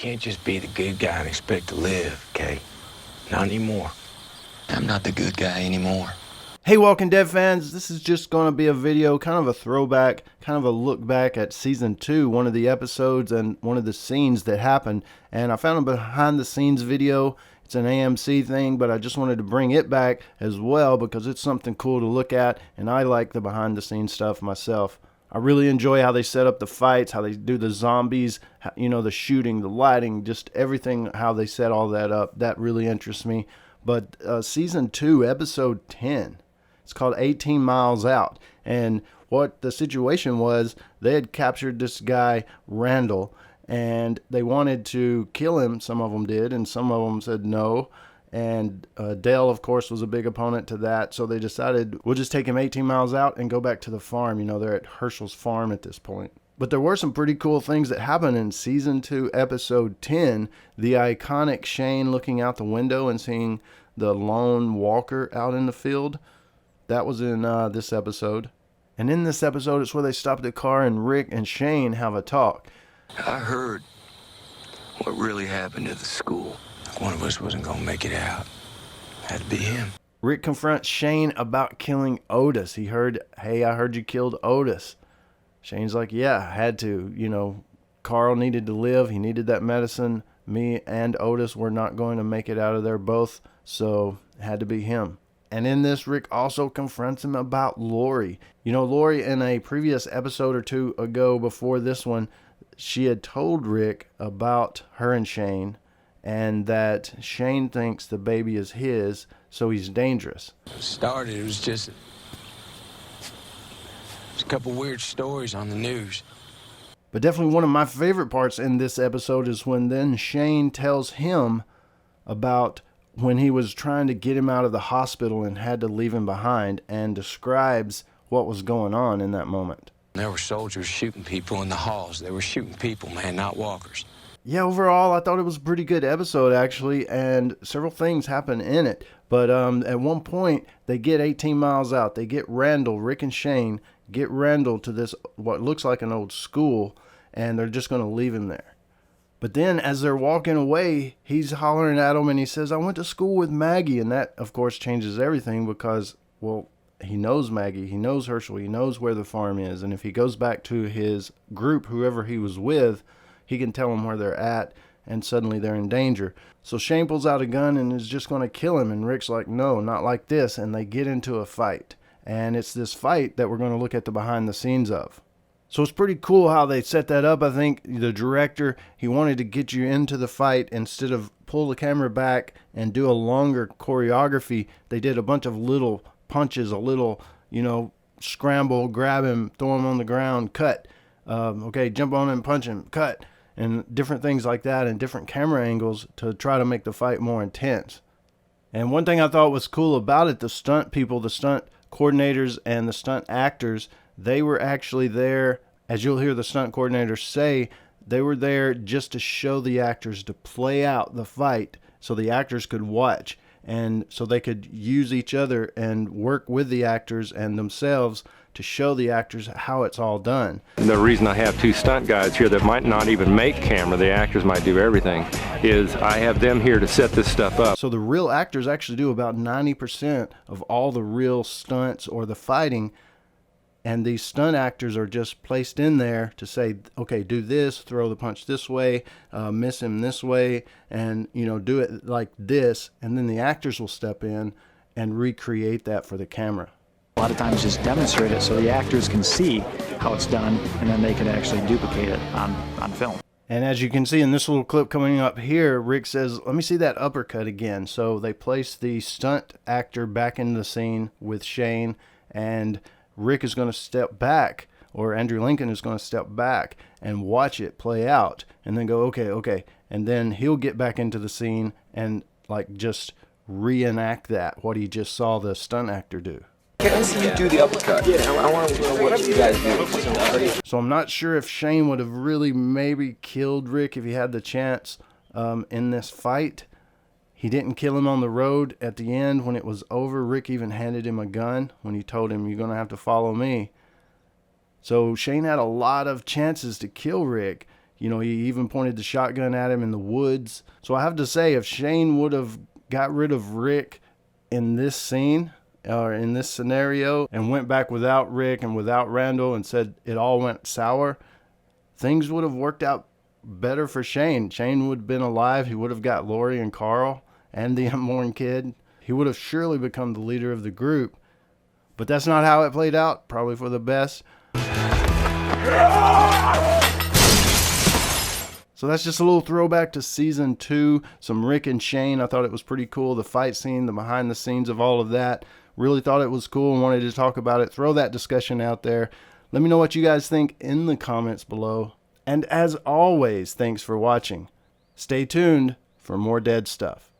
can't just be the good guy and expect to live, okay? Not anymore. I'm not the good guy anymore. Hey, Walking Dead fans, this is just going to be a video, kind of a throwback, kind of a look back at Season 2, one of the episodes and one of the scenes that happened. And I found a behind the scenes video. It's an AMC thing, but I just wanted to bring it back as well because it's something cool to look at, and I like the behind the scenes stuff myself. I really enjoy how they set up the fights, how they do the zombies, you know, the shooting, the lighting, just everything, how they set all that up. That really interests me. But Season 2, Episode 10. It's called 18 Miles Out. And what the situation was, they had captured this guy, Randall, and they wanted to kill him. Some of them did, and some of them said no. And Dale, of course, was a big opponent to that. So they decided, we'll just take him 18 miles out and go back to the farm. You know, they're at Herschel's farm at this point. But there were some pretty cool things that happened in Season 2, Episode 10. The iconic Shane looking out the window and seeing the lone walker out in the field. That was in this episode. And in this episode, it's where they stop the car and Rick and Shane have a talk. I heard what really happened to the school. One of us wasn't going to make it out. Had to be him. Rick confronts Shane about killing Otis. He heard, hey, I heard you killed Otis. Shane's like, yeah, I had to. You know, Carl needed to live. He needed that medicine. Me and Otis were not going to make it out of there both, so it had to be him. And in this, Rick also confronts him about Lori. You know, Lori, in a previous episode or two ago before this one, she had told Rick about her and Shane, and that Shane thinks the baby is his, so he's dangerous. It was just a couple weird stories on the news. But definitely one of my favorite parts in this episode is when then Shane tells him about when he was trying to get him out of the hospital and had to leave him behind, and describes what was going on in that moment. There were soldiers shooting people in the halls. They were shooting people, man, not walkers. Yeah, overall, I thought it was a pretty good episode, actually, and several things happen in it. But at one point, they get 18 miles out. They get Randall, Rick and Shane, get Randall to this, what looks like an old school, and they're just going to leave him there. But then as they're walking away, he's hollering at him and he says, I went to school with Maggie. And that, of course, changes everything because, well, he knows Maggie. He knows Herschel. He knows where the farm is. And if he goes back to his group, whoever he was with, he can tell them where they're at, and suddenly they're in danger. So Shane pulls out a gun and is just going to kill him. And Rick's like, no, not like this. And they get into a fight. And it's this fight that we're going to look at the behind the scenes of. So it's pretty cool how they set that up. I think the director, he wanted to get you into the fight instead of pull the camera back and do a longer choreography. They did a bunch of little punches, a little, you know, scramble, grab him, throw him on the ground, cut. Okay, jump on him, punch him, cut. And different things like that and different camera angles to try to make the fight more intense. And one thing I thought was cool about it, the stunt people, the stunt coordinators and the stunt actors, they were actually there, as you'll hear the stunt coordinators say, they were there just to show the actors to play out the fight so the actors could watch and so they could use each other and work with the actors and themselves to show the actors how it's all done. The reason I have two stunt guys here that might not even make camera, the actors might do everything, is I have them here to set this stuff up. So the real actors actually do about 90% of all the real stunts or the fighting. And these stunt actors are just placed in there to say, okay, do this, throw the punch this way, miss him this way, and, you know, do it like this. And then the actors will step in and recreate that for the camera. A lot of times just demonstrate it so the actors can see how it's done, and then they can actually duplicate it on film. And as you can see in this little clip coming up here, Rick says, let me see that uppercut again. So they place the stunt actor back in the scene with Shane, and Rick is going to step back, or Andrew Lincoln is going to step back and watch it play out and then go, okay. And then he'll get back into the scene and like just reenact that, what he just saw the stunt actor do. Can I see you do the uppercut? Yeah, I want to know what you guys do. So I'm not sure if Shane would have really maybe killed Rick if he had the chance in this fight. He didn't kill him on the road. At the end, when it was over, Rick even handed him a gun when he told him, you're going to have to follow me. So Shane had a lot of chances to kill Rick. You know, he even pointed the shotgun at him in the woods. So I have to say, if Shane would have got rid of Rick in this scene, or in this scenario, and went back without Rick and without Randall and said it all went sour, things would have worked out better for Shane. Shane would have been alive. He would have got Lori and Carl and the unborn kid. He would have surely become the leader of the group. But that's not how it played out, probably for the best. So that's just a little throwback to season 2, some Rick and Shane. I thought it was pretty cool. The fight scene, the behind the scenes of all of that. Really thought it was cool and wanted to talk about it. Throw that discussion out there. Let me know what you guys think in the comments below. And as always, thanks for watching. Stay tuned for more dead stuff.